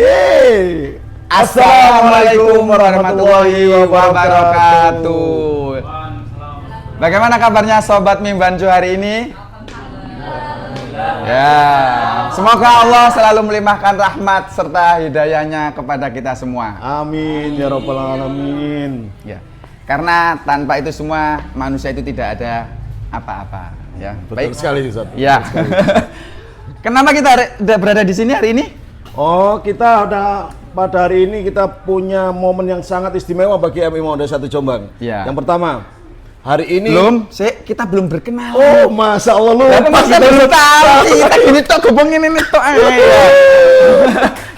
Yeay. Assalamualaikum warahmatullahi wabarakatuh. Bagaimana kabarnya Sobat Mimbancu hari ini? Ya, semoga Allah selalu melimpahkan rahmat serta hidayahnya kepada kita semua. Amin ya rabbal alamin. Ya, karena tanpa itu semua manusia itu tidak ada apa-apa. Ya, betul sekali Ustaz. Ya. Kenapa kita berada di sini hari ini? Oh, kita ada pada hari ini kita punya momen yang sangat istimewa bagi MI Muhammadiyah 1 Jombang. Ya. Yang pertama, hari ini kita belum berkenalan. Oh, Masya Allah lu. Masa belum tahu kita gini tok gobongin ini tok.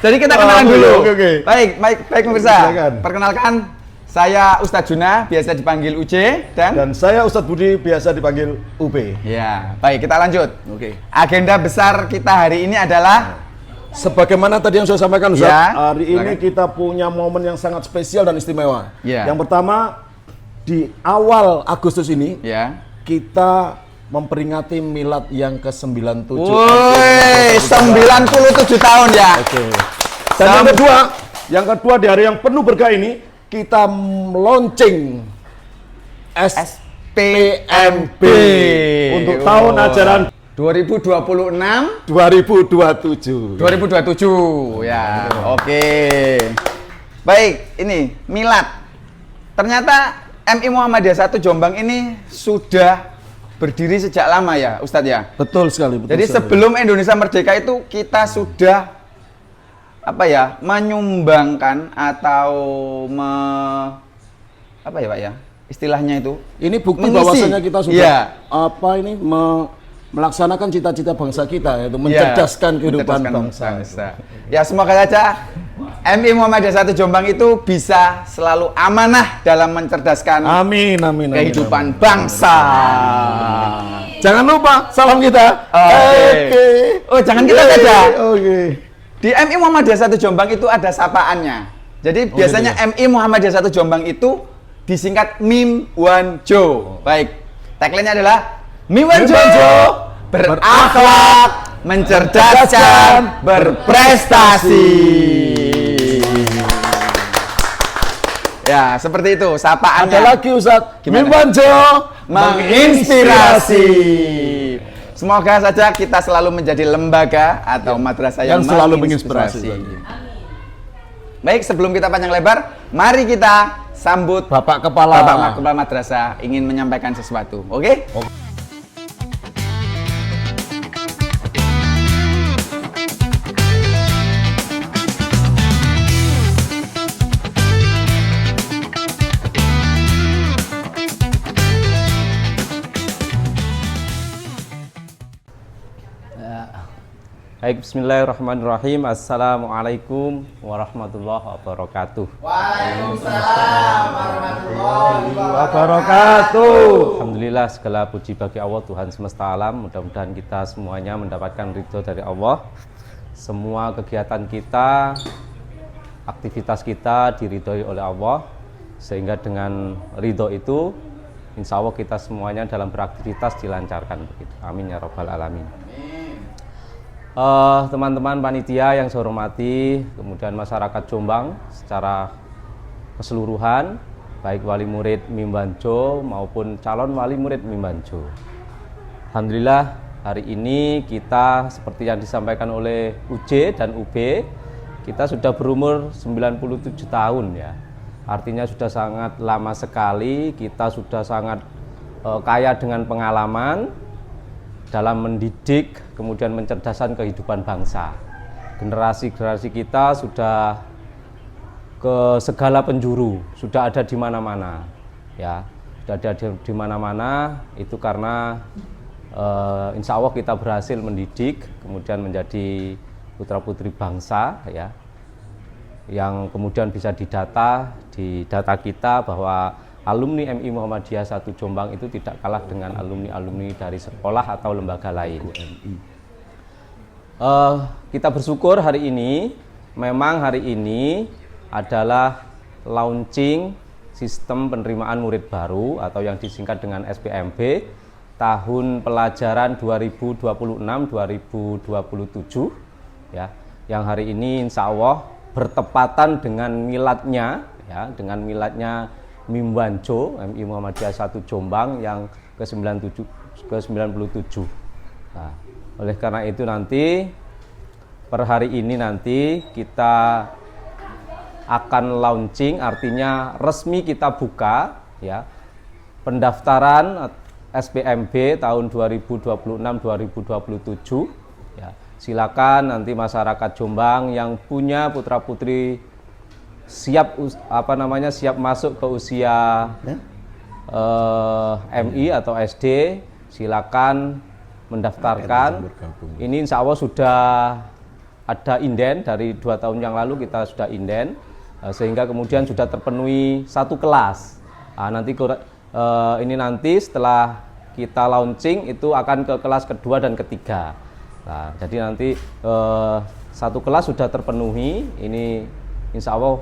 Jadi kita kenalan dulu. Oke. Baik pemirsa. Perkenalkan, saya Ustadz Juna, biasa dipanggil UJ dan saya Ustadz Budi, biasa dipanggil UB. Ya, baik kita lanjut. Oke. Agenda besar kita hari ini adalah sebagaimana tadi yang saya sampaikan Ustaz, ya, hari ini kita punya momen yang sangat spesial dan istimewa. Ya. Yang pertama, di awal Agustus ini, ya, kita memperingati milad yang ke-97. Woi, 97 tahun ya. Oke. Dan yang kedua di hari yang penuh berkah ini, kita launching SPMB untuk tahun ajaran 2027 ya. Oke. Baik, ini milad. Ternyata MI Muhammadiyah 1 Jombang ini sudah berdiri sejak lama ya, Ustadz ya. Betul sekali. Jadi sebelum Indonesia merdeka itu kita sudah menyumbangkan atau Pak ya? Istilahnya itu. Ini bukti bahwasanya kita sudah melaksanakan cita-cita bangsa kita, yaitu mencerdaskan kehidupan bangsa. Ya, semoga saja MI Muhammadiyah 1 Jombang itu bisa selalu amanah dalam mencerdaskan kehidupan bangsa. Jangan lupa salam kita. Oh, jangan kita saja. Oke. Di MI Muhammadiyah 1 Jombang itu ada sapaannya. Jadi biasanya MI Muhammadiyah 1 Jombang itu disingkat Mimwanjo. Baik, tagline-nya adalah Mimwanjo berakhlak, mencerdaskan, berprestasi. Ya, seperti itu sapaannya. Ada lagi Ustadz, Mimwanjo menginspirasi. Semoga saja kita selalu menjadi lembaga atau madrasah yang selalu menginspirasi. Baik, sebelum kita panjang lebar, mari kita sambut Bapak Kepala Madrasah ingin menyampaikan sesuatu. Oke? Baik, bismillahirrahmanirrahim. Assalamualaikum warahmatullahi wabarakatuh. Waalaikumsalam warahmatullahi wabarakatuh. Alhamdulillah, segala puji bagi Allah Tuhan semesta alam. Mudah-mudahan kita semuanya mendapatkan ridho dari Allah. Semua kegiatan kita, aktivitas kita diridhoi oleh Allah, sehingga dengan ridho itu insya Allah kita semuanya dalam beraktivitas dilancarkan. Amin ya rabbal alamin. Teman-teman panitia yang saya hormati, kemudian masyarakat Jombang secara keseluruhan, baik wali murid Mimbanjo maupun calon wali murid Mimbanjo. Alhamdulillah, hari ini kita seperti yang disampaikan oleh UJ dan UB, kita sudah berumur 97 tahun ya. Artinya sudah sangat lama sekali, kita sudah sangat kaya dengan pengalaman dalam mendidik, kemudian mencerdaskan kehidupan bangsa. Generasi-generasi kita sudah ke segala penjuru, sudah ada di mana-mana, ya, sudah ada di mana-mana. Itu karena insya Allah kita berhasil mendidik, kemudian menjadi putra-putri bangsa, ya, yang kemudian bisa didata di data kita bahwa alumni MI Muhammadiyah 1 Jombang itu tidak kalah dengan alumni-alumni dari sekolah atau lembaga lain. Kita bersyukur hari ini, memang hari ini adalah launching sistem penerimaan murid baru atau yang disingkat dengan SPMB tahun pelajaran 2026-2027 ya, yang hari ini insya Allah bertepatan dengan miladnya, ya, dengan miladnya Mimbanjo MI Muhammadiyah 1 Jombang yang ke-97. Nah, oleh karena itu nanti per hari ini nanti kita akan launching, artinya resmi kita buka ya pendaftaran SPMB tahun 2026-2027 ya. Silakan nanti masyarakat Jombang yang punya putra-putri siap siap masuk ke usia MI atau SD, silakan mendaftarkan. Ini insya Allah sudah ada inden dari 2 tahun yang lalu, kita sudah inden sehingga kemudian sudah terpenuhi 1 kelas. Nah, ini nanti setelah kita launching itu akan ke kelas kedua dan ketiga. Nah, jadi nanti 1 kelas sudah terpenuhi. Ini insya Allah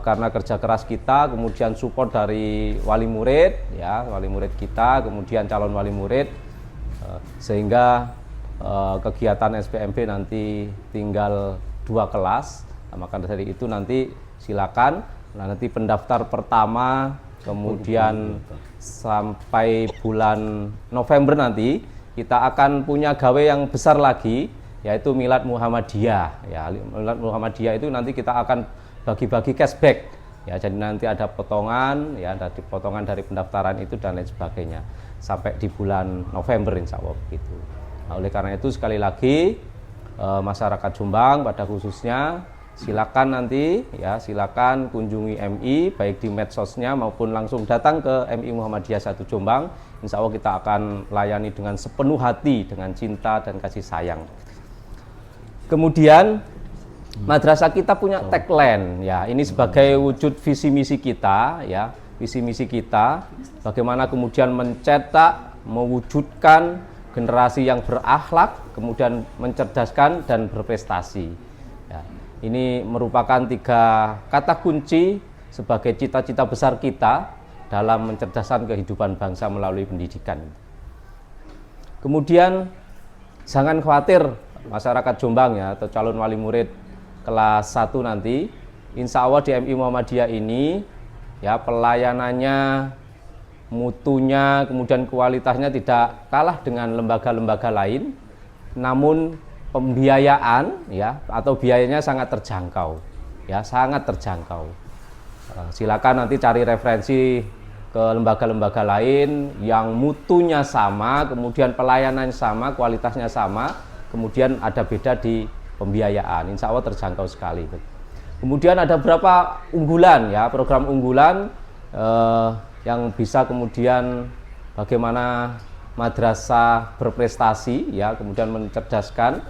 karena kerja keras kita, kemudian support dari wali murid, ya, wali murid kita, kemudian calon wali murid, sehingga kegiatan SPMB nanti tinggal 2 kelas. Nah, maka dari itu nanti silakan. Nah, nanti pendaftar pertama, kemudian sampai bulan November nanti kita akan punya gawe yang besar lagi, yaitu Milad Muhammadiyah. Ya, Milad Muhammadiyah itu nanti kita akan bagi-bagi cashback. Ya, jadi nanti ada potongan, ya, ada potongan dari pendaftaran itu dan lain sebagainya sampai di bulan November insya Allah begitu. Nah, oleh karena itu sekali lagi masyarakat Jombang pada khususnya silakan nanti ya, silakan kunjungi MI baik di medsosnya maupun langsung datang ke MI Muhammadiyah 1 Jombang. Insya Allah kita akan layani dengan sepenuh hati, dengan cinta dan kasih sayang. Kemudian madrasah kita punya tagline, ya, ini sebagai wujud visi misi kita, ya, visi misi kita bagaimana kemudian mencetak, mewujudkan generasi yang berakhlak, kemudian mencerdaskan dan berprestasi. Ya, ini merupakan 3 kata kunci sebagai cita-cita besar kita dalam mencerdaskan kehidupan bangsa melalui pendidikan. Kemudian jangan khawatir masyarakat Jombang ya, atau calon wali murid kelas 1 nanti, insya Allah di MI Muhammadiyah ini ya pelayanannya, mutunya, kemudian kualitasnya tidak kalah dengan lembaga-lembaga lain, namun pembiayaan ya atau biayanya sangat terjangkau, ya, sangat terjangkau. Silakan nanti cari referensi ke lembaga-lembaga lain yang mutunya sama, kemudian pelayanan sama, kualitasnya sama, kemudian ada beda di pembiayaan, insya Allah terjangkau sekali. Kemudian ada beberapa unggulan ya, program unggulan yang bisa kemudian bagaimana madrasah berprestasi ya, kemudian mencerdaskan,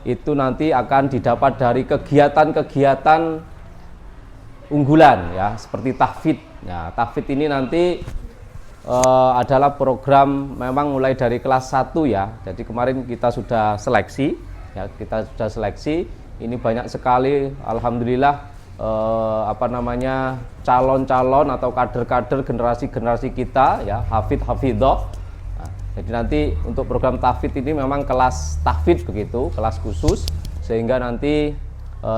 itu nanti akan didapat dari kegiatan-kegiatan unggulan ya, seperti tahfidz. Ya, tahfidz ini nanti adalah program memang mulai dari kelas 1 ya. Jadi kemarin kita sudah seleksi ya, ini banyak sekali alhamdulillah calon-calon atau kader-kader generasi kita ya, hafidh-hafidhah. Nah, jadi nanti untuk program tahfidz ini memang kelas tahfidz begitu, kelas khusus, sehingga nanti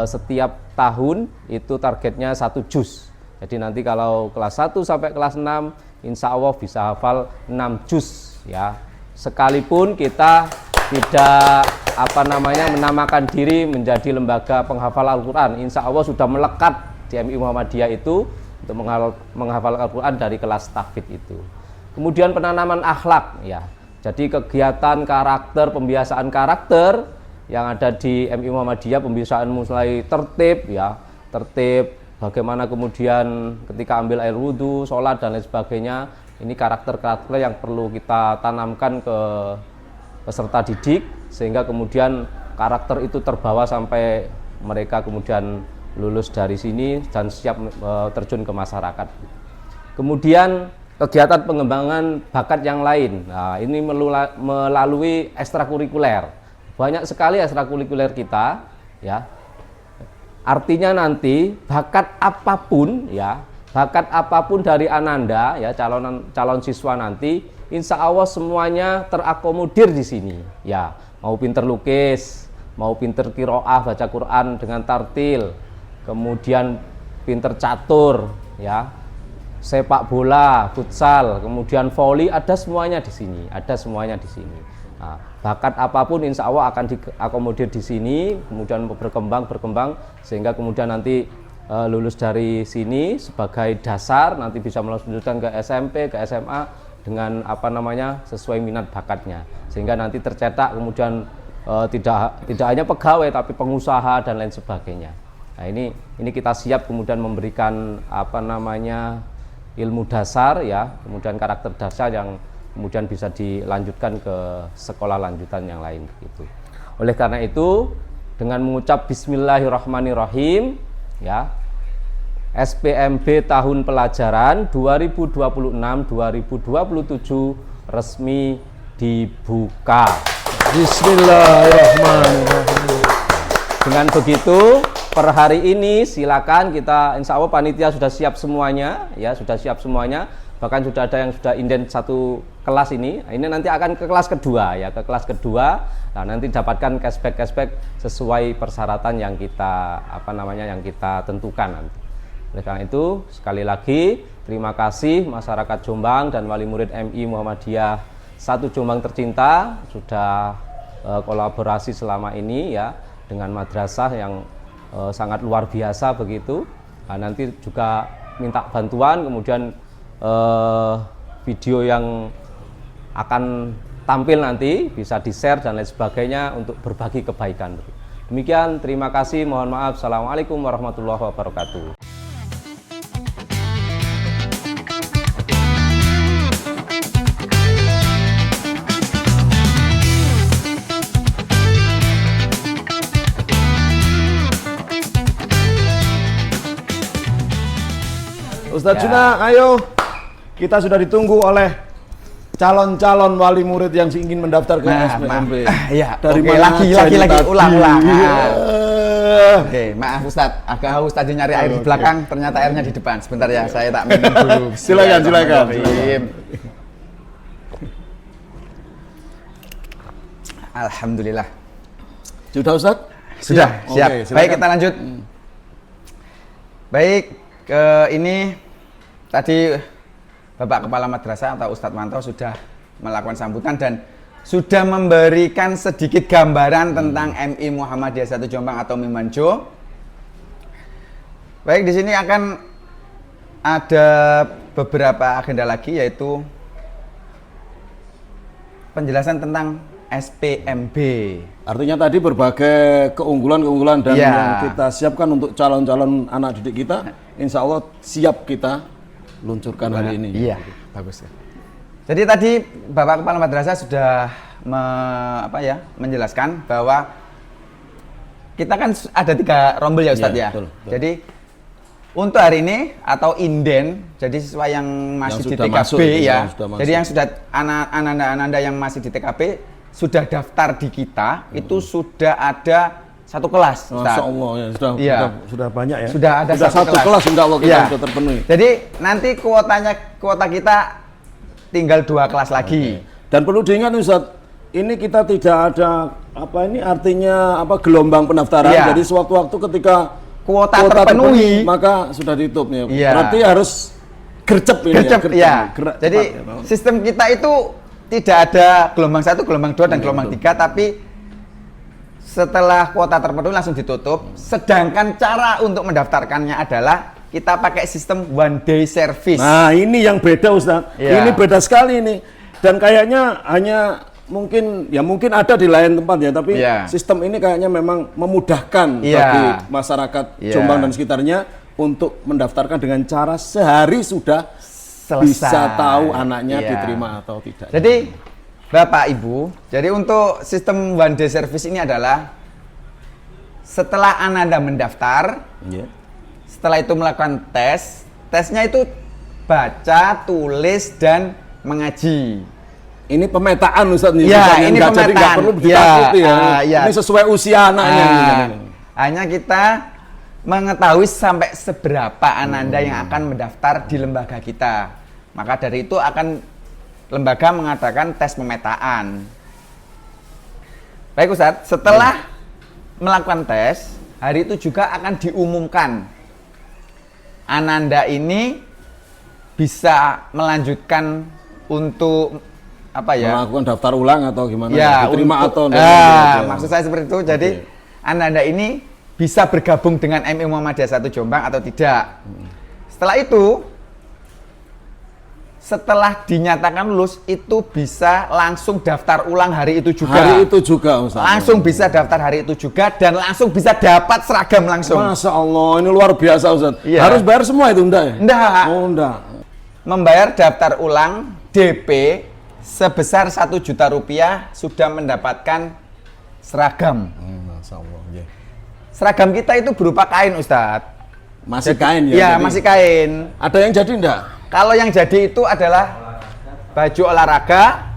setiap tahun itu targetnya 1 juz. Jadi nanti kalau kelas 1 sampai kelas 6 insya Allah bisa hafal 6 juz ya. Sekalipun kita tidak menamakan diri menjadi lembaga penghafal Al-Quran, insya Allah sudah melekat di MI Muhammadiyah itu untuk menghafal Al-Quran dari kelas tahfidz itu. Kemudian penanaman akhlak ya, jadi kegiatan karakter, pembiasaan karakter yang ada di MI Muhammadiyah, pembiasaan mulai tertib ya, tertib, bagaimana kemudian ketika ambil air wudhu, sholat dan lain sebagainya. Ini karakter-karakter yang perlu kita tanamkan ke peserta didik, sehingga kemudian karakter itu terbawa sampai mereka kemudian lulus dari sini dan siap terjun ke masyarakat. Kemudian kegiatan pengembangan bakat yang lain, nah, ini melalui ekstrakurikuler. Banyak sekali ekstrakurikuler kita ya. Artinya nanti bakat apapun ya, bakat apapun dari Ananda ya, calon siswa nanti, insya Allah semuanya terakomodir di sini ya. Mau pinter lukis, mau pinter qiraah baca Quran dengan tartil, kemudian pinter catur, ya, sepak bola, futsal, kemudian voli, ada semuanya di sini, ada semuanya di sini. Nah, bakat apapun insya Allah akan diakomodir di sini, kemudian berkembang sehingga kemudian nanti lulus dari sini sebagai dasar, nanti bisa melanjutkan ke SMP, ke SMA dengan sesuai minat bakatnya, sehingga nanti tercetak kemudian tidak hanya pegawai tapi pengusaha dan lain sebagainya. Nah, ini kita siap kemudian memberikan ilmu dasar, ya, kemudian karakter dasar yang kemudian bisa dilanjutkan ke sekolah lanjutan yang lain gitu. Oleh karena itu, dengan mengucap Bismillahirrahmanirrahim, ya, SPMB tahun pelajaran 2026-2027 resmi dibuka. Bismillahirrahmanirrahim. Dengan begitu, per hari ini silakan kita, insya Allah panitia sudah siap semuanya, ya, sudah siap semuanya. Bahkan sudah ada yang sudah inden satu kelas ini. Ini nanti akan ke kelas kedua, ya, ke kelas kedua. Nah, nanti dapatkan cashback sesuai persyaratan yang kita yang kita tentukan nanti. Oleh karena itu, sekali lagi terima kasih masyarakat Jombang dan wali murid MI Muhammadiyah 1 Jombang tercinta sudah kolaborasi selama ini, ya, dengan madrasah yang sangat luar biasa begitu. Nah, nanti juga minta bantuan, kemudian video yang akan tampil nanti bisa di-share dan lain sebagainya untuk berbagi kebaikan. Demikian, terima kasih, mohon maaf. Assalamualaikum warahmatullahi wabarakatuh. Ustadz Juna, ayo, kita sudah ditunggu oleh calon-calon wali murid yang ingin mendaftar ke SPMB. Iya, dari oke, mana lagi, ulang. Iya. Oke, maaf Ustadz, agak haus tadi nyari air di belakang, ternyata airnya di depan. Sebentar ya, saya tak minum dulu. Silakan. Alhamdulillah. Sudah Ustadz? Sudah, siap. Oke, silakan. Baik, kita lanjut. Baik, ini tadi Bapak Kepala Madrasah atau Ustadz Manto sudah melakukan sambutan dan sudah memberikan sedikit gambaran tentang MI Muhammadiyah 1 Jombang atau Mimanjo. Baik, di sini akan ada beberapa agenda lagi, yaitu penjelasan tentang SPMB. Artinya tadi berbagai keunggulan dan Ya, yang kita siapkan untuk calon-calon anak didik kita, insya Allah siap kita luncurkan hari ini. Iya, bagus. Jadi tadi Bapak Kepala Madrasah sudah menjelaskan bahwa kita kan ada 3 rombel ya Ustadz, ya. Betul. Jadi untuk hari ini atau inden, jadi siswa yang masih Yang di sudah TKB, masuk, ya. yang sudah masuk. Jadi yang sudah anak-anak yang masih di TKB sudah daftar di kita, itu sudah ada 1 kelas, Ustadz. Masya Allah, ya, sudah banyak ya. Sudah ada satu kelas insya Allah kita Iya. sudah terpenuhi. Jadi nanti kuota kita tinggal 2 kelas lagi. Dan perlu diingat Ustadz, ini kita tidak ada artinya gelombang pendaftaran. Iya. Jadi sewaktu-waktu ketika Kuota terpenuhi, maka sudah ditutup nih. Iya. Berarti harus gercep ini. ya. Gerak Jadi cepat, ya. sistem kita itu tidak ada gelombang 1, gelombang 2 dan gelombang 3, tapi setelah kuota terpenuhi langsung ditutup. Sedangkan cara untuk mendaftarkannya adalah kita pakai sistem one day service. Nah, ini yang beda Ustadz. Iya. Ini beda sekali ini. Dan kayaknya hanya mungkin ada di lain tempat ya, tapi Iya. sistem ini kayaknya memang memudahkan Iya. bagi masyarakat Iya. Jombang dan sekitarnya untuk mendaftarkan dengan cara sehari sudah Selesai. bisa tahu anaknya Iya. diterima atau tidak. Jadi Bapak Ibu, jadi untuk sistem one day service ini adalah setelah Anda mendaftar, Iya. setelah itu melakukan tesnya itu baca, tulis, dan mengaji. Ini pemetaan Ustadz nih. Ya, Ustadz, ini nggak- jadi nggak pemetaan. perlu Ya, ditakuti ya. ya. Ini sesuai usia anaknya. Hanya kita mengetahui sampai seberapa Ananda yang akan mendaftar di lembaga kita. Maka dari itu lembaga mengadakan tes pemetaan. Baik Ustadz, setelah melakukan tes, hari itu juga akan diumumkan Ananda ini bisa melanjutkan untuk apa ya? Melakukan daftar ulang atau gimana? Ya, diterima atau maksud saya seperti itu. Jadi Ananda ini bisa bergabung dengan MI Muhammadiyah 1 Jombang atau tidak. Setelah itu, setelah dinyatakan lulus itu bisa langsung daftar ulang hari itu juga. Hari itu juga, Ustaz. Langsung bisa daftar hari itu juga dan langsung bisa dapat seragam langsung. Masya Allah, ini luar biasa, Ustaz. Iya. Harus bayar semua itu, enggak ya? Enggak. Oh, enggak. Membayar daftar ulang DP sebesar 1 juta rupiah sudah mendapatkan seragam. Masya Allah, ya. Seragam kita itu berupa kain, Ustadz. Masih kain ya? Iya, jadi masih kain. Ada yang jadi enggak? Kalau yang jadi itu adalah baju olahraga,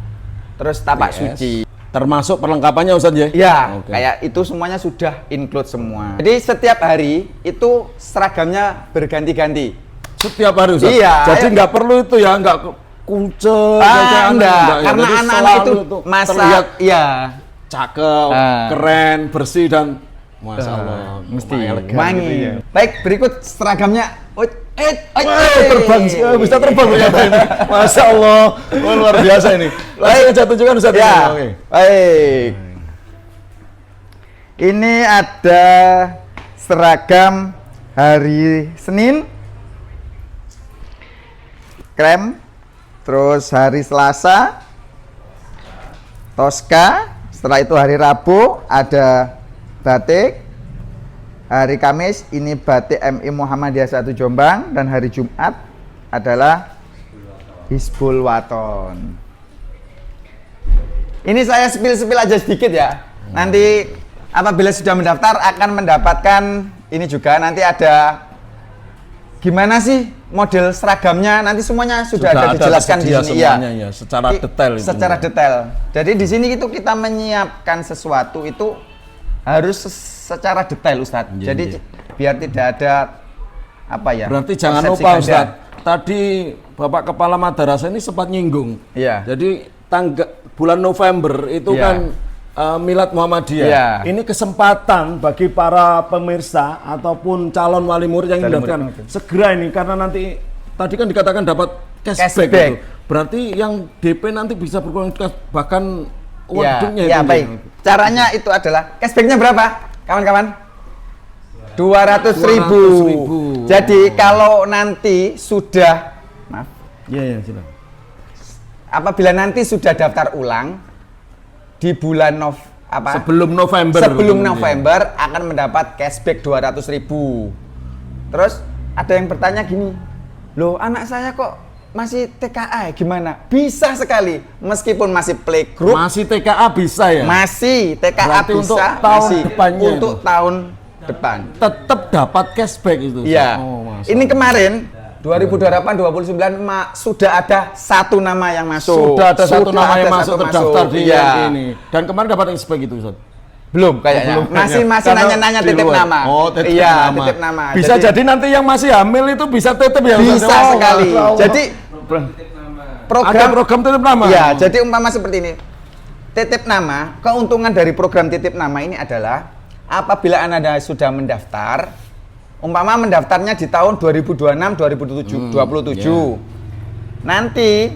terus tapak suci. Termasuk perlengkapannya, Ustaz ya? Ya, Oke. kayak itu semuanya sudah include semua. Jadi setiap hari itu seragamnya berganti-ganti. Setiap hari, Ustaz? Iya. Jadi nggak perlu itu ya, nggak kuncel, Enggak, ya. karena Jadi anak-anak itu selalu masa terlihat iya. cakep, keren, bersih dan Masya Allah, Mesti elegan wangi. gitu ya. Baik, berikut seragamnya. Terbang, bisa terbang ternyata ini. Masya Allah, wah, luar biasa ini. Langsung aja tunjukkan, Ustaz. Ya, Oke. baik. Ini ada seragam hari Senin, krem, terus hari Selasa, Tosca, setelah itu hari Rabu ada batik, hari Kamis ini batik MI Muhammadiyah 1 Jombang, dan hari Jumat adalah Hizbul Waton. Ini saya spill aja sedikit ya. Nanti apabila sudah mendaftar akan mendapatkan ini juga, nanti ada gimana sih model seragamnya, nanti semuanya sudah ada dijelaskan di sini ya. Ya, secara detail itu. Secara detail. Jadi di sini itu kita menyiapkan sesuatu itu harus secara detail, Ustadz. Iya, Jadi iya. biar tidak ada apa ya. Berarti jangan persepsi lupa, ganda. Ustadz. Tadi Bapak Kepala Madrasah ini sempat nyinggung. Iya. Jadi bulan November itu Iya. kan Milad Muhammadiyah. Iya. Ini kesempatan bagi para pemirsa ataupun calon wali murid yang Calon mendaftar murid. segera ini, karena nanti tadi kan dikatakan dapat cashback. Cashback. Itu. Berarti yang DP nanti bisa berkurang bahkan uang Ya, hidupnya ya itu. baik. Caranya itu adalah cashbacknya berapa, kawan-kawan? 200.000. 200.000. Jadi kalau nanti sudah, maaf, Iya, silakan. apabila nanti sudah daftar ulang di bulan Sebelum November. sebelum betul, November akan mendapat cashback 200.000. Terus ada yang bertanya gini, loh anak saya kok masih TKA ya, gimana? Bisa sekali, meskipun masih playgroup, Masih TKA bisa ya? masih TKA Berarti bisa, untuk tahun masih depannya untuk itu. tahun depan. Tetap dapat cashback itu. Iya. Oh, Masya Ini Allah. kemarin 2028-29 sudah ada satu nama yang masuk. Sudah ada satu nama yang ada masuk satu terdaftar di Iya. yang ini. Dan kemarin dapat cashback itu, Ustaz. Belum kayaknya. Belum masih kayaknya. masih Karena nanya-nanya di titip luar. nama. Oh, titip iya, nama. titip nama. Bisa jadi nanti yang masih hamil itu bisa titip ya, Ustaz? bisa Oh, sekali. Masya Allah. Jadi ada program titip nama. Iya, jadi umpama seperti ini. Titip nama, keuntungan dari program titip nama ini adalah apabila Anda sudah mendaftar, umpama mendaftarnya di tahun 2026 2027. Nanti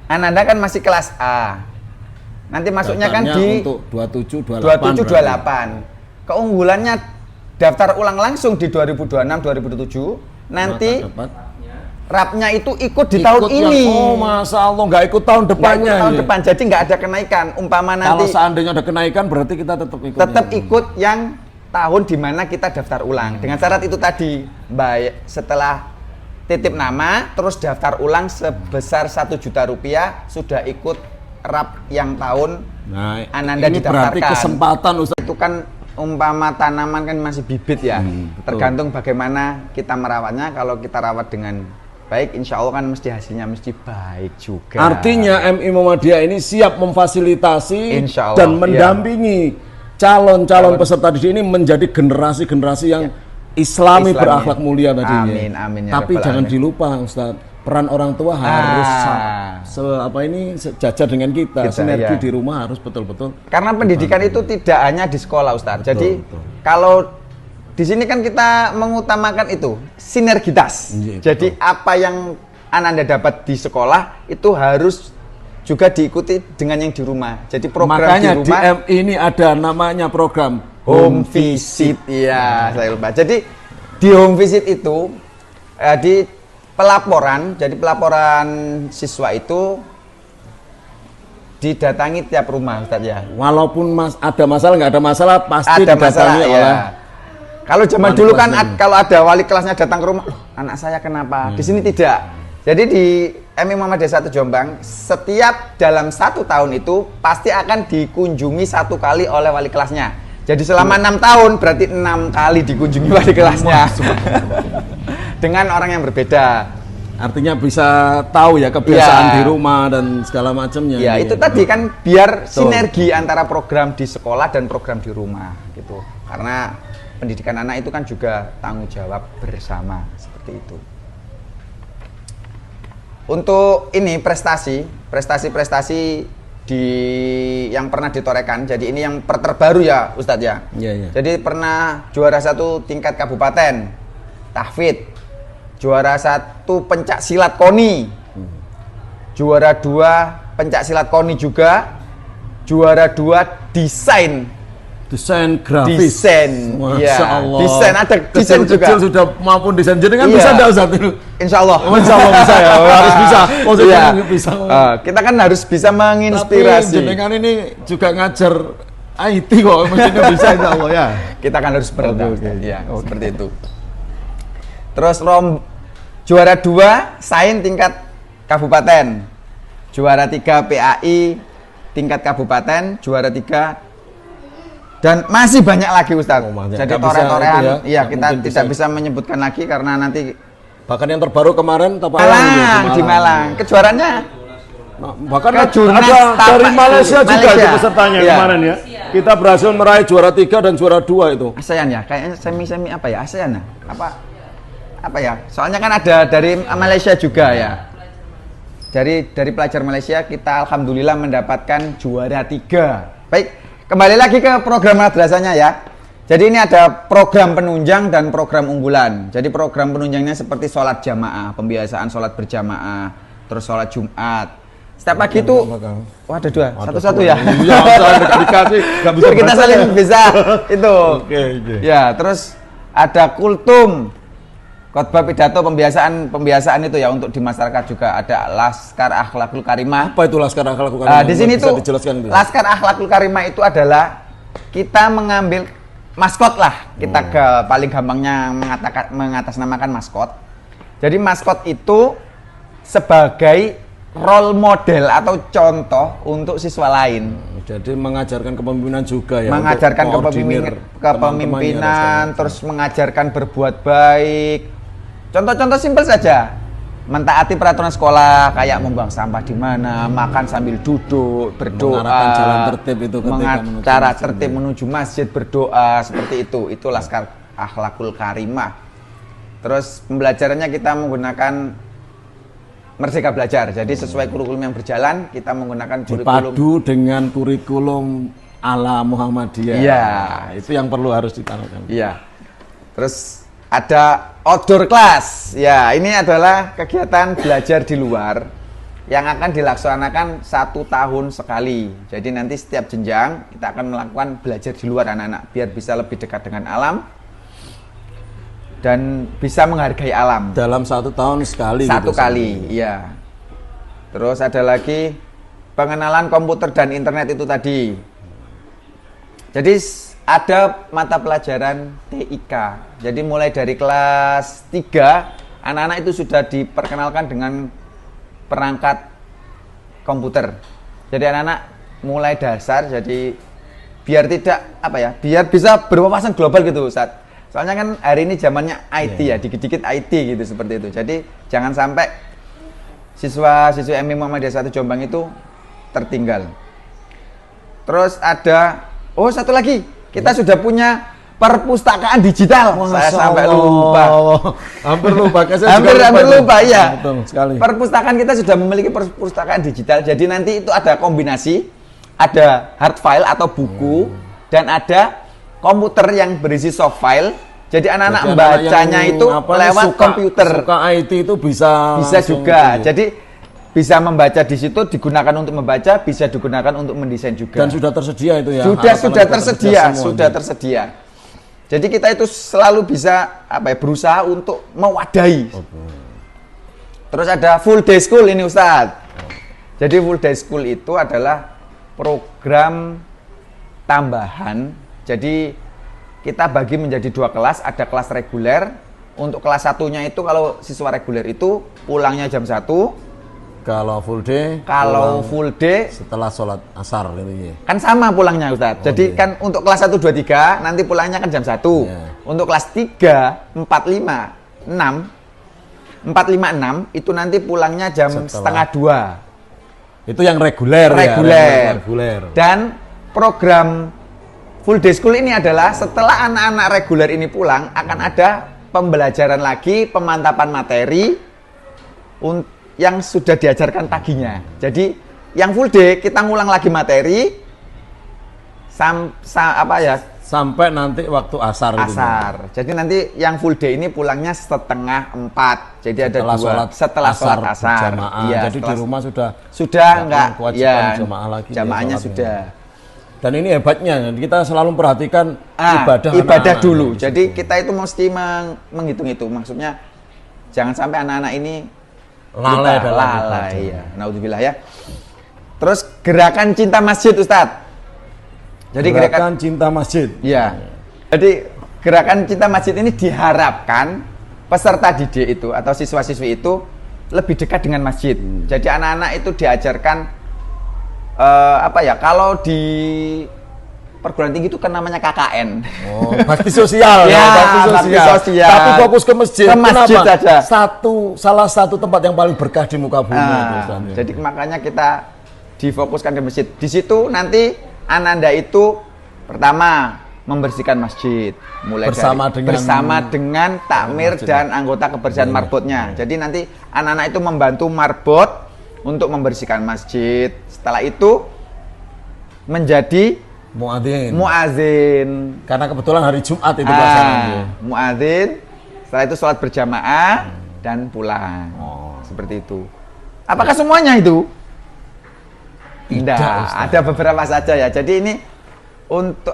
Anda kan masih kelas A. Nanti masuknya kan Daftarnya di untuk 27 27 28. Keunggulannya daftar ulang langsung di 2026 2027. Nanti dapat rapnya itu ikut di tahun yang- ini. Oh, Masya Allah, nggak ikut tahun Nggak depannya. ikut tahun ini. depan, jadi nggak ada kenaikan. Umpama Kalau nanti seandainya ada kenaikan, berarti kita tetap ikut. tetap ikut yang tahun dimana kita daftar ulang. Dengan syarat itu tadi, baik setelah titip nama, terus daftar ulang sebesar 1 juta rupiah, sudah ikut rap yang tahun Nah, Ananda ini berarti didaftarkan. kesempatan, Ustaz. Itu kan umpama tanaman kan masih bibit ya, betul. tergantung bagaimana kita merawatnya. Kalau kita rawat dengan baik, insya Allah kan mesti hasilnya mesti baik juga. Artinya MI Muhammadiyah ini siap memfasilitasi Insya Allah, dan mendampingi calon-calon peserta didik ini menjadi generasi-generasi yang Islami Islami. berakhlak mulia tadinya. Amin, amin, ya Tapi Rabbal jangan alamin. dilupa, Ustaz. peran orang tua harus sejajar dengan kita, sinergi di rumah harus betul-betul. Karena pendidikan itu tidak hanya di sekolah, Ustaz. Jadi kalau di sini kan kita mengutamakan itu sinergitas. Jadi apa yang Anda dapat di sekolah itu harus juga diikuti dengan yang di rumah. Jadi program makanya di rumah. di MI ini ada namanya program home visit. Iya, saya lupa. Jadi di home visit itu di pelaporan, jadi pelaporan siswa itu didatangi tiap rumah, Ustaz ya. Walaupun ada masalah, nggak ada masalah, pasti ada didatangi masalah, oleh. ya. Kalau zaman dulu kan kalau ada wali kelasnya datang ke rumah, anak saya kenapa? Di sini tidak. Jadi di MI Muhammadiyah 1 Jombang, setiap dalam 1 tahun itu pasti akan dikunjungi 1 kali oleh wali kelasnya. Jadi selama 6 tahun berarti 6 kali dikunjungi wali kelasnya. Dengan orang yang berbeda. Artinya bisa tahu ya kebiasaan di rumah dan segala macamnya. Ya, itu tadi kan biar sinergi antara program di sekolah dan program di rumah gitu. Karena pendidikan anak itu kan juga tanggung jawab bersama seperti itu. Untuk ini prestasi di yang pernah ditorehkan. Jadi ini yang terbaru ya, Ustadz ya. Iya. Jadi pernah juara 1 tingkat kabupaten tahfidz, juara 1 pencak silat KONI, juara 2 pencak silat KONI juga, juara 2 desain grafis. Masya Allah. Desain ada desain juga. Kecil sudah mampu desain. Jadi kan bisa enggak Ustaz itu? Insya Allah. Insya Allah bisa ya. Harus bisa. Iya. Bisa. Kita kan harus bisa menginspirasi. Tapi jenengan ini juga ngajar IT kok, mestinya bisa insya Allah ya. Kita kan harus berenang. Ya, seperti itu. Terus juara 2 sains tingkat kabupaten, juara 3 PAI tingkat kabupaten, juara 3 dan masih banyak lagi Ustaz. Jadi torehan-torehan, iya kita tidak bisa menyebutkan lagi karena nanti. Bahkan yang terbaru kemarin di Malang, kejuarannya. Bahkan ada dari Malaysia juga itu pesertanya kemarin ya. Kita berhasil meraih juara 3 dan juara 2 itu. ASEAN ya, kayaknya semi apa ya ASEAN ya? Apa ya? Soalnya kan ada dari Malaysia juga ya. Dari pelajar Malaysia kita alhamdulillah mendapatkan juara 3. Baik, kembali lagi ke program madrasahnya ya. Jadi ini ada program penunjang dan program unggulan. Jadi program penunjangnya seperti sholat jamaah, pembiasaan sholat berjamaah, terus sholat Jumat. Setiap pagi itu, ada 2, satu-satu ya. Iya, dikasih, nggak bisa kita saling bisa itu. Oke. Ya, terus ada kultum, khotbah pidato pembiasaan itu ya untuk di masyarakat juga ada Laskar Akhlakul Karimah. Apa itu Laskar Akhlakul Karimah? Di sini tuh Laskar Akhlakul Karimah itu adalah kita mengambil maskot lah. Kita paling gampangnya mengatasnamakan maskot. Jadi maskot itu sebagai role model atau contoh untuk siswa lain. Jadi mengajarkan kepemimpinan juga ya. Mengajarkan kepemimpinan, terus mengajarkan berbuat baik. Contoh-contoh simpel saja. Mentaati peraturan sekolah kayak membuang sampah di mana, makan sambil duduk, berdoa, mengarahkan jalan tertib itu cara tertib menuju masjid, berdoa, seperti itu. Itu Laskar Akhlakul Karimah. Terus pembelajarannya kita menggunakan Merdeka Belajar. Jadi sesuai kurikulum yang berjalan, kita menggunakan kurikulum dipadu dengan kurikulum ala Muhammadiyah. Iya, itu yang perlu harus ditanamkan. Iya. Terus ada outdoor class. Ya, ini adalah kegiatan belajar di luar yang akan dilaksanakan 1 tahun sekali. Jadi nanti setiap jenjang kita akan melakukan belajar di luar anak-anak biar bisa lebih dekat dengan alam dan bisa menghargai alam. Dalam 1 tahun sekali. 1 kali, iya. Terus ada lagi pengenalan komputer dan internet itu tadi. Jadi ada mata pelajaran TIK. Jadi mulai dari kelas 3, anak-anak itu sudah diperkenalkan dengan perangkat komputer. Jadi anak-anak mulai dasar, jadi biar tidak biar bisa berwawasan global gitu Ustaz. Soalnya kan hari ini zamannya IT ya, dikit-dikit IT gitu seperti itu. Jadi jangan sampai siswa-siswi MI Muhammadiyah 1 Jombang itu tertinggal. Terus ada satu lagi. Kita sudah punya perpustakaan digital. Saya sampai lupa. Hampir lupa. Hampir lupa ya. Betul sekali. Perpustakaan kita sudah memiliki perpustakaan digital. Jadi nanti itu ada kombinasi, ada hard file atau buku dan ada komputer yang berisi soft file. Jadi anak-anak membacanya itu lewat komputer. Suka IT itu bisa juga. Jadi bisa membaca di situ, digunakan untuk membaca, bisa digunakan untuk mendesain juga. Dan sudah tersedia itu ya. Sudah tersedia. Jadi kita itu selalu bisa berusaha untuk mewadahi. Terus ada full day school ini Ustadz. Jadi full day school itu adalah program tambahan. Jadi kita bagi menjadi 2 kelas, ada kelas reguler. Untuk kelas 1-nya itu kalau siswa reguler itu pulangnya jam 1. Kalau full day setelah sholat asar gitu ya. Kan sama pulangnya Ustadz. Jadi kan untuk kelas 1, 2, 3 nanti pulangnya kan jam 1. Untuk kelas 3, 4, 5, 6 itu nanti pulangnya jam setengah 2. Itu yang reguler. Dan program full day school ini adalah setelah anak-anak reguler ini pulang akan ada pembelajaran lagi, pemantapan materi yang sudah diajarkan paginya. Jadi yang full day kita ngulang lagi materi sampai nanti waktu asar. Jadi nanti yang full day ini pulangnya 3:30. Jadi setelah sholat asar. Iya, jadi di rumah sudah enggak kewajiban jamaah lagi. Jamaahnya sudah. Dan ini hebatnya, kita selalu memperhatikan ibadah dulu. Jadi kita itu mesti menghitung itu. Maksudnya jangan sampai anak-anak ini lalai ya. Naudzubillah ya. Terus gerakan cinta masjid Ustadz. Jadi gerakan cinta masjid. Iya. Jadi gerakan cinta masjid ini diharapkan peserta didik itu atau siswa-siswi itu lebih dekat dengan masjid. Jadi anak-anak itu diajarkan kalau di perguruan tinggi itu kan namanya KKN. Bakti sosial bakti sosial. Tapi fokus ke masjid. Kenapa? Aja. Salah satu tempat yang paling berkah di muka bumi itu. Jadi makanya kita difokuskan ke masjid. Di situ nanti Ananda itu pertama membersihkan masjid, mulai bersama dengan takmir dan anggota kebersihan marbotnya. Jadi nanti anak-anak itu membantu marbot untuk membersihkan masjid. Setelah itu menjadi muadzin. Karena kebetulan hari Jumat itu pasangannya. Muadzin. Setelah itu sholat berjamaah dan pulang. Seperti itu. Apakah semuanya itu? Tidak. Ada beberapa saja ya. Jadi ini untuk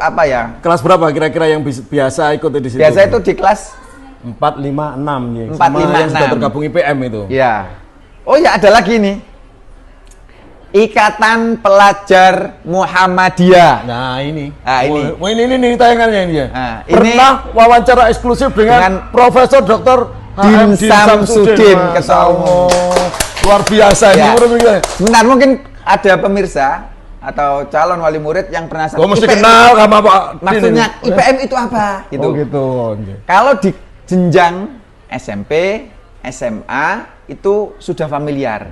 kelas berapa kira-kira yang biasa ikut di situ? Biasa itu di kelas 4, 5, 6 ya. 4, 5, yang sudah tergabung IPM itu. Ya. Oh ya, ada lagi nih. Ikatan Pelajar Muhammadiyah. Nah ini tayangannya ini ya. Pernah wawancara eksklusif dengan Profesor Dr. Din Samsudin, ketua umum. Luar biasa ya. Sebentar, mungkin ada pemirsa atau calon wali murid yang pernah mesti kenal sama Pak. Maksudnya IPM itu apa? Gitu. Kalau di jenjang SMP, SMA itu sudah familiar.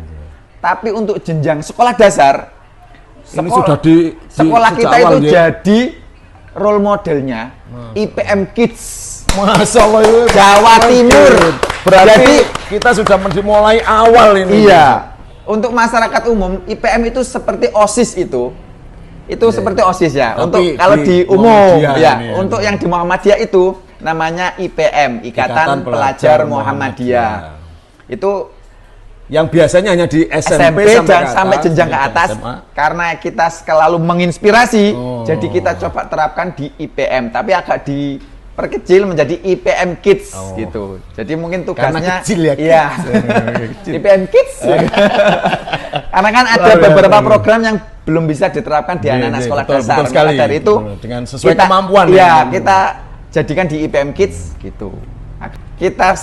Tapi untuk jenjang sekolah dasar, sekolah kita itu jadi role modelnya IPM Kids. Masya Allah itu Jawa Timur. Berarti kita sudah mulai awal ini. Iya. Untuk masyarakat umum, IPM itu seperti OSIS itu seperti OSIS ya. Tapi untuk kalau di umum ya. Untuk yang di Muhammadiyah itu namanya IPM, Ikatan Pelajar Muhammadiyah. Itu yang biasanya hanya di SMP sampai jenjang ke atas SMA. Karena kita selalu menginspirasi, jadi kita coba terapkan di IPM, tapi agak diperkecil menjadi IPM Kids gitu. Jadi mungkin tugasnya kecil ya. Iya. IPM Kids. Karena kan ada beberapa program yang belum bisa diterapkan di anak-anak sekolah dasar. Betul sekali. Dari itu dengan sesuai kemampuan. Iya, kita jadikan di IPM Kids gitu. Kita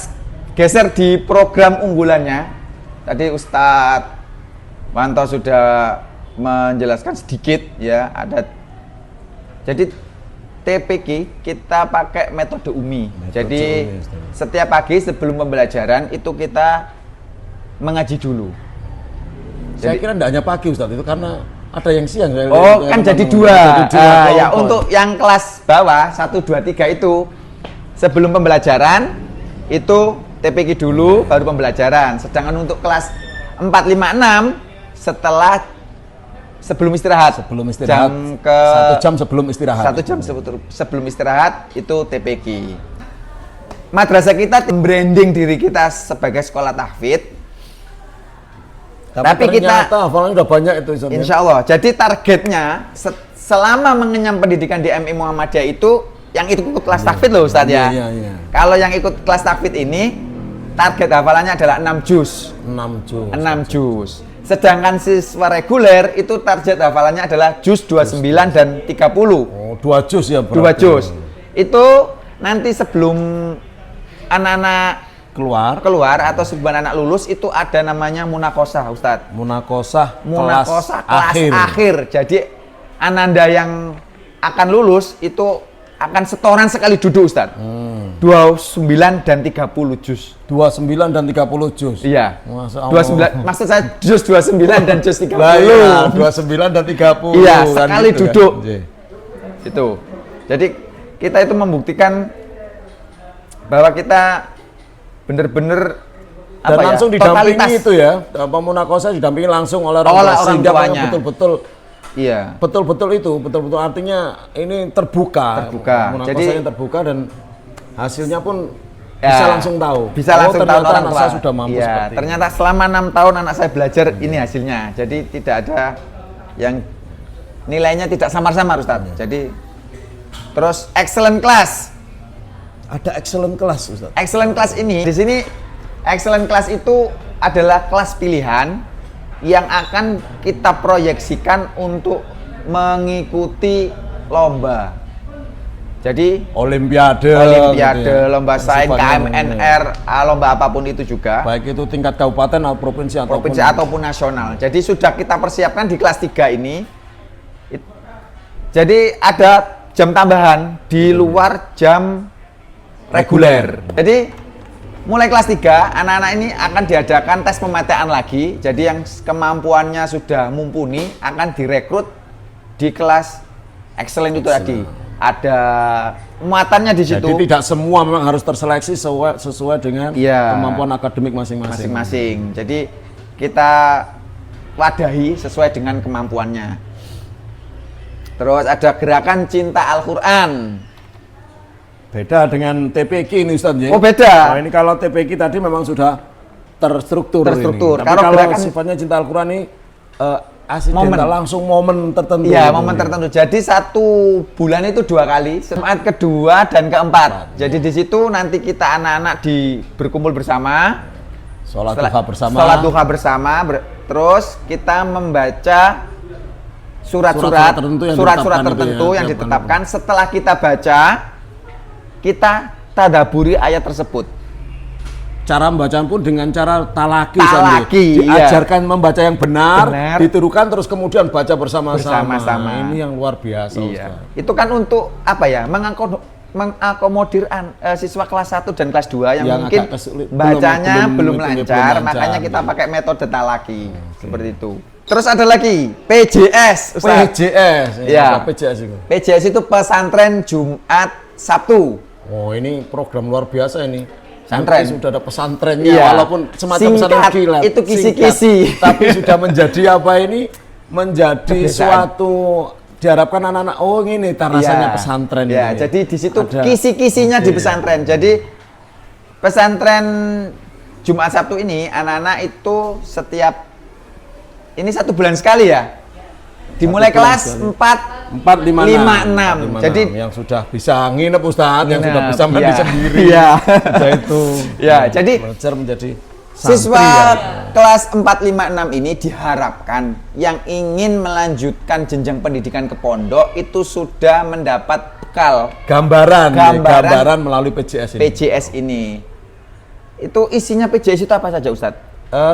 geser di program unggulannya. Tadi Ustadz Wanto sudah menjelaskan sedikit ya, jadi TPQ kita pakai metode UMI. Jadi setiap pagi sebelum pembelajaran itu kita mengaji dulu. Saya kira tidak hanya pagi Ustadz, itu karena Ada yang siang ya? Oh, kan jadi dua. Ya, kelompok. untuk yang kelas bawah 1 2 3 itu sebelum pembelajaran itu TPQ dulu baru pembelajaran. Sedangkan untuk kelas 4 5 6 setelah sebelum istirahat. Sebelum istirahat. Jam ke 1 jam sebelum istirahat. 1 jam sebelum istirahat itu TPQ. Madrasah kita branding diri kita sebagai sekolah tahfidz. Tapi kita hafalannya udah banyak itu Ustaz. Insya Allah. Jadi targetnya selama mengenyam pendidikan di MI Muhammadiyah itu yang ikut kelas tahfidz loh Ustadz ya. Iya. Kalau yang ikut kelas tahfidz ini target hafalannya adalah 6 juz. 6 juz. Sedangkan siswa reguler itu target hafalannya adalah juz 29 dan 30. Oh, 2 juz ya berarti. 2 juz. Itu nanti sebelum anak-anak keluar atau sebelum anak lulus itu ada namanya munakosah Ustadz. Munakosah Munakosah kelas akhir. Jadi ananda yang akan lulus itu akan setoran sekali duduk Ustadz. 29 dan 30 juz. 29 dan 30 juz. Iya. Masya Allah. 29 maksud saya juz 29 dan juz 30. Lah iya, 29 dan 30. Iya, kan sekali gitu duduk. Kan? Itu. Jadi kita itu membuktikan bahwa kita bener-bener dan langsung didampingi totalitas. itu ya, apa munakosah didampingi langsung oleh orang tua orang sehingga tuanya. betul-betul Iya. betul-betul artinya ini terbuka. Munakosahnya Jadi terbuka dan hasilnya pun ya, bisa langsung tahu. Bisa langsung tahu ternyata orang anak tua. saya sudah mampu Iya, seperti ini. ternyata selama 6 tahun anak saya belajar ini hasilnya. Jadi tidak ada yang nilainya tidak samar-samar Ustaz. Jadi terus excellent class. Ada excellent class Ustaz. Excellent class ini di sini excellent class itu adalah kelas pilihan yang akan kita proyeksikan untuk mengikuti lomba. Jadi Olimpiade, gitu Yang lomba sains, sifatnya KMNR, lomba apapun itu juga. baik itu tingkat kabupaten atau provinsi Ataupun nasional. Jadi sudah kita persiapkan di kelas 3 ini. Jadi ada jam tambahan di luar jam reguler. Jadi mulai kelas 3 anak-anak ini akan diadakan tes pemetaan lagi. Jadi yang kemampuannya sudah mumpuni akan direkrut di kelas excellent itu tadi. Ada muatannya di situ. Jadi tidak semua memang harus terseleksi sesuai dengan kemampuan akademik masing-masing. Jadi kita wadahi sesuai dengan kemampuannya. Terus ada gerakan cinta Al-Quran. Beda dengan TPQ ini Ustaz ya. Oh beda. Nah, ini kalau TPQ tadi memang sudah terstruktur. Terstruktur. Tapi kalau sifatnya cinta Al-Quran ini momen langsung momen tertentu. Iya, momen tertentu. Jadi 1 bulan itu 2 kali, Jumat kedua dan keempat. Jadi di situ nanti kita anak-anak berkumpul bersama, sholat duha bersama, terus kita membaca surat-surat tertentu yang ditetapkan. Setelah kita baca, kita tadaburi ayat tersebut. Cara membaca pun dengan cara talaki, diajarkan membaca yang benar, ditirukan terus kemudian baca bersama-sama. Ini yang luar biasa. Iya. Itu kan untuk apa ya? Mengakomodir siswa kelas 1 dan kelas 2 yang mungkin bacanya belum lancar, makanya kita pakai metode talaki seperti itu. Terus ada lagi PJS, Ustaz. PJS. Ya. PJS itu. PJS itu pesantren Jumat Sabtu. Oh, ini program luar biasa ini. Pesantren sudah ada pesantrennya, walaupun semacam pesantren kilat. Itu kisi-kisi. Tapi sudah menjadi apa ini? Menjadi suatu diharapkan anak-anak ini rasanya pesantren. Ya, jadi di situ kisi-kisinya di pesantren. Jadi pesantren Jumat Sabtu ini anak-anak itu setiap ini 1 bulan sekali ya. Dimulai kelas 4, 5, 6. Jadi yang sudah bisa nginep Ustadz, yang sudah bisa mandi sendiri. Iya. Itu. Ya, jadi belajar menjadi siswa kelas 4, 5, 6 ini diharapkan yang ingin melanjutkan jenjang pendidikan ke pondok itu sudah mendapat bekal gambaran melalui PJS ini. PJS ini. Itu isinya PJS itu apa saja Ustadz?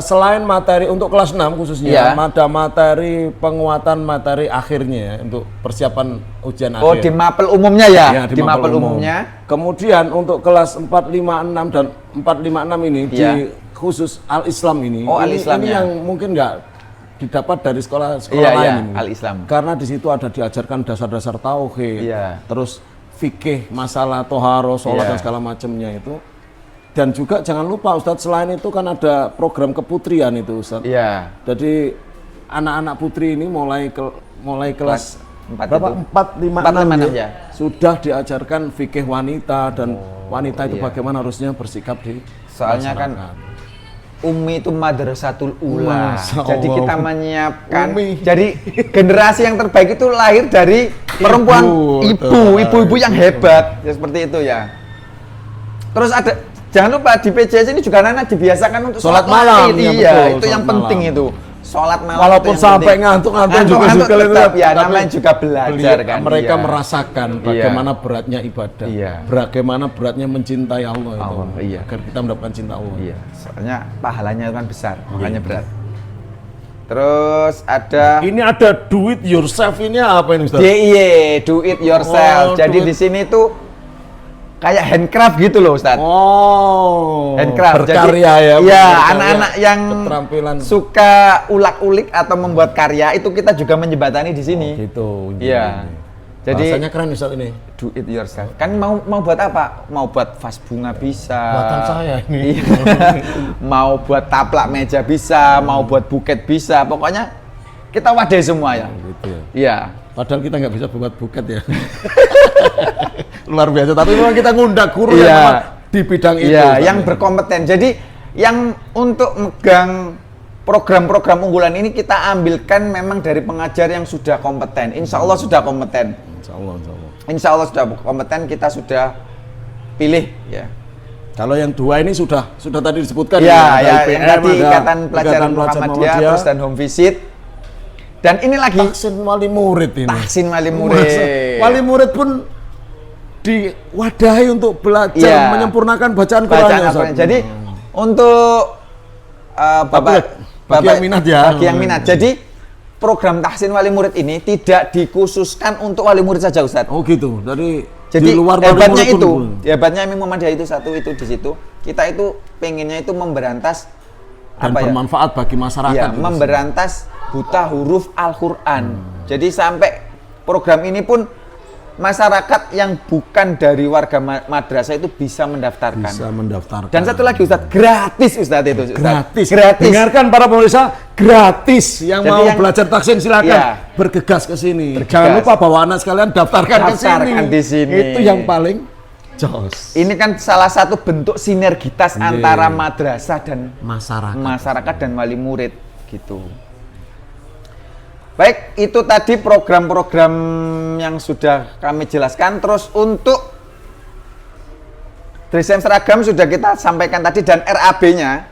Selain materi untuk kelas 6 khususnya, ada materi penguatan materi akhirnya untuk persiapan ujian akhir. Oh, di mapel umumnya ya? Ya, di mapel umumnya. Kemudian untuk kelas 4, 5, 6 dan 4, 5, 6 ini di khusus Al-Islam ini. Oh, Al-Islam ini yang mungkin nggak didapat dari sekolah-sekolah Iya, lain iya, ini. Al-Islam. Karena di situ ada diajarkan dasar-dasar tauhid, Iya. terus fikih, masalah toharo, sholat Iya. dan segala macamnya itu. Dan juga jangan lupa Ustadz, selain itu kan ada program keputrian itu Ustadz. Iya. Jadi anak-anak putri ini mulai kelas Empat berapa? itu. 4, 5, 6 ya. sudah diajarkan fikih wanita dan wanita itu iya. bagaimana harusnya bersikap di Soalnya kan masyarakat. Umi itu madrasatul ula. Masya Jadi Allah. kita menyiapkan. Umi. Jadi generasi yang terbaik itu lahir dari perempuan ibu-ibu yang hebat. Ya seperti itu ya. Terus ada, jangan lupa di PJS ini juga anak-anak dibiasakan untuk Sholat malam, Iya, ya betul, itu yang sholat penting malam. itu. Sholat malam Walaupun itu yang sampai penting. ngantuk-ngantuk juga Ngantuk itu, tetap, ya, tapi namanya juga belajar kan. mereka iya. merasakan bagaimana beratnya ibadah, Iya. bagaimana beratnya mencintai Allah itu, Allah, iya. agar kita mendapatkan cinta Allah. Iya, soalnya pahalanya kan besar, makanya berat. Terus ada Ini ada do it yourself, ini apa ini Ustaz? DIY, do it yourself. Oh, Jadi do it- di sini tuh kayak handcraft gitu loh, Ustaz. Oh, Handcraft. berkarya ya. Iya, berkarya, anak-anak yang keterampilan suka ulak-ulik atau membuat karya itu kita juga menjembatani di sini. gitu. Iya. Jadi Bahasanya keren Ustaz ini. do it yourself. Kan mau buat apa? Mau buat vas bunga bisa. Buatan saya ini. Iya. Mau buat taplak meja bisa, mau buat buket bisa. Pokoknya kita wadai semua ya. Gitu ya. Iya. Padahal kita nggak bisa buat buket ya. Luar biasa. Tapi memang kita ngundang guru Iya. yang memang di bidang itu. Iya, Ustaz, yang ya. berkompeten. Jadi yang untuk megang program-program unggulan ini kita ambilkan memang dari pengajar yang sudah kompeten. Insya Allah sudah kompeten. Insya Allah, insya Allah. Insya Allah sudah kompeten, kita sudah pilih ya. Kalau yang dua ini sudah tadi disebutkan Ya, ada ya, IPM, yang tadi ada Ikatan Pelajaran Muhammadiyah, terus dan home visit. Dan ini lagi Tahsin wali murid ini. tahsin wali murid. Wali murid pun diwadahi untuk belajar Iya. menyempurnakan bacaan Bacaan Qurannya. Ustaz. Al-Quran. Jadi untuk bagi yang minat ya. Bagi yang minat. Jadi program tahsin wali murid ini tidak dikhususkan untuk wali murid saja, Ustaz. Oh gitu. Dari Jadi di luar wali hebatnya murid itu, pun. hebatnya Imam Muhammadiyah itu satu itu di situ. Kita itu pengennya itu memberantas Dan apa ya? bermanfaat bagi masyarakat. Iya, gitu. memberantas buta huruf Al-Quran. Jadi sampai program ini pun masyarakat yang bukan dari warga madrasah itu bisa mendaftarkan. Bisa mendaftarkan. Dan satu lagi Ustadz, gratis Ustadz itu. Ustadz. gratis. Gratis. Dengarkan para pemirsa, gratis. Yang Jadi mau yang- belajar tahsin silakan Iya. bergegas ke sini. Bergegas. Jangan lupa bawa anak sekalian daftarkan Daftarkan di sini. Itu yang paling jos. Ini kan salah satu bentuk sinergitas Iya. antara madrasah dan Masyarakat. dan wali murid gitu. Baik, itu tadi program-program yang sudah kami jelaskan. Terus untuk desain seragam sudah kita sampaikan tadi dan RAB-nya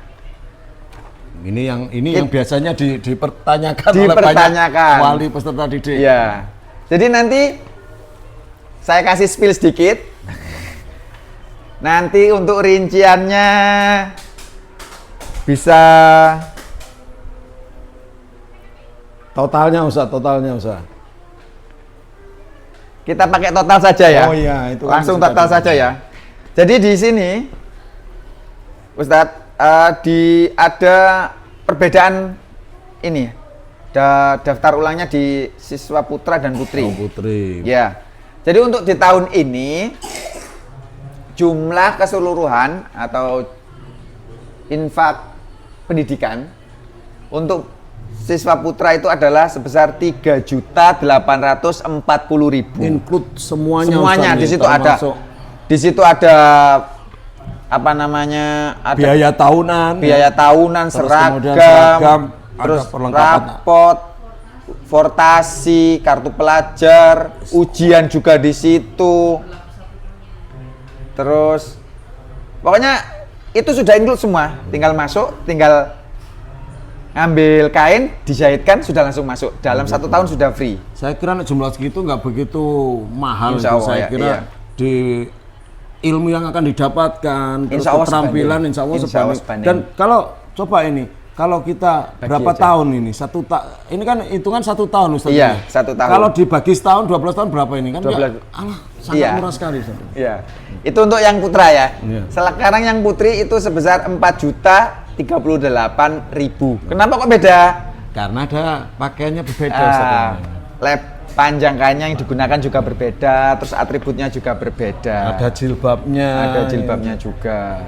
Ini yang biasanya dipertanyakan oleh Dipertanyakan. banyak wali peserta didik. ya. Jadi nanti saya kasih spill sedikit. Nanti untuk rinciannya bisa Totalnya Ustaz. kita pakai total saja ya. Oh iya, itu kan langsung sudah total di- saja ya. Jadi di sini Ustadz ada perbedaan ini daftar ulangnya di siswa putra dan putri. Oh, putri. Ya. Jadi untuk di tahun ini jumlah keseluruhan atau infak pendidikan untuk siswa putra itu adalah sebesar 3.840.000. Include semuanya. Semuanya Ustaz, di nih, situ ada. termasuk Di situ ada apa namanya? Ada biaya tahunan. biaya tahunan, Terus kemudian seragam, ada terus perlengkapan. rapot, fortasi, kartu pelajar, ujian juga di situ. Terus pokoknya itu sudah include semua, tinggal masuk, tinggal ngambil kain, dijahitkan, sudah langsung masuk. Dalam 1 tahun sudah free. Saya kira jumlah segitu nggak begitu mahal. Insya itu. Allah, Saya ya, kira iya. di ilmu yang akan didapatkan, terus Insya Allah keterampilan, sebanding. insya Allah Insya Allah sebanding. sebanding. Dan kalau coba ini, kalau kita Bagi berapa aja. tahun ini? Ini kan hitungan 1 tahun Ustaz. Iya, ini. 1 tahun. Kalau dibagi setahun, 12 tahun berapa ini kan? 12. Alah, sangat Iya. murah sekali Ustaz. Ya, itu untuk yang putra ya. Iya. Sekarang yang putri itu sebesar 4.038.000. Kenapa kok beda? Karena ada pakaiannya berbeda Ustaz. Panjang kainnya yang digunakan juga berbeda, terus atributnya juga berbeda. Ada jilbabnya. Juga.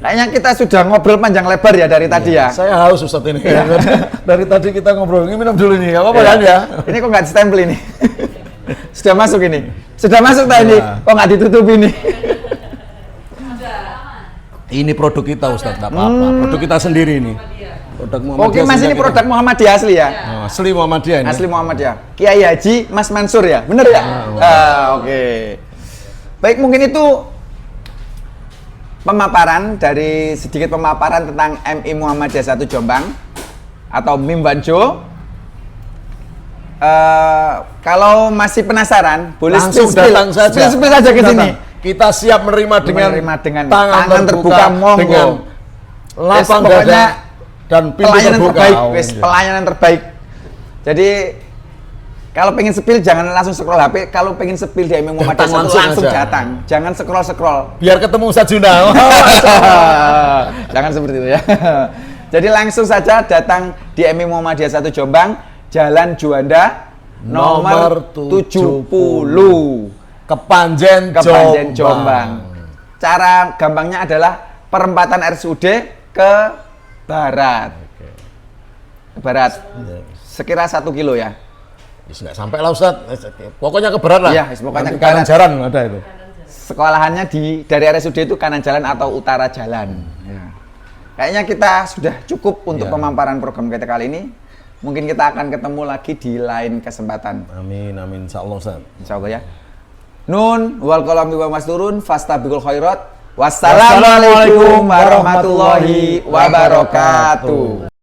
Kayaknya kita sudah ngobrol panjang lebar ya dari tadi ya. Saya haus Ustaz ini. Dari tadi kita ngobrol, ini minum dulu nih, apa kan ya? Ini kok nggak di-stempel ini? Sudah masuk ini? Sudah masuk tak ini? Kok nggak ditutup ini? Ini produk kita Ustaz, nggak apa-apa. Produk kita sendiri ini. Produk Muhammadiyah. Oke, Mas, ini produk Muhammadiyah asli ya? Asli Muhammadiyah ini. Asli Muhammadiyah. Kiai Haji Mas Mansur ya? Bener ya? Oke. Baik, mungkin itu pemaparan sedikit pemaparan tentang MI Muhammadiyah 1 Jombang atau MIM Banjo. Kalau masih penasaran, boleh langsung datang saja. Spill saja ke sini. Kita siap menerima dengan tangan terbuka, monggo. Dengan lapang dada dan pintu pelayanan terbuka. terbaik, pelayanan terbaik. Jadi kalau pengen spill jangan langsung scroll HP, kalau pengen spill di MI Muhammadiyah langsung datang. Jangan scroll. Biar ketemu Ustaz Juna. Jangan seperti itu ya. Jadi langsung saja datang di MI Muhammadiyah 1 Jombang, Jalan Juanda nomor 70. Kepanjen Jombang. Cara gampangnya adalah perempatan RSUD ke barat. Ke barat. Sekira 1 kilo ya. Nggak sampai lah Ustaz. Pokoknya ke barat lah. Iya, pokoknya ke kanan barat. jalan ada itu. Sekolahannya dari RSUD itu kanan jalan atau utara jalan. Ya. Kayaknya kita sudah cukup untuk pemaparan program kita kali ini. Mungkin kita akan ketemu lagi di lain kesempatan. Amin, insyaallah Ustaz. Insyaallah ya. Nun wal qalami wa masturun fastabiqul khairat. Wassalamualaikum warahmatullahi wabarakatuh.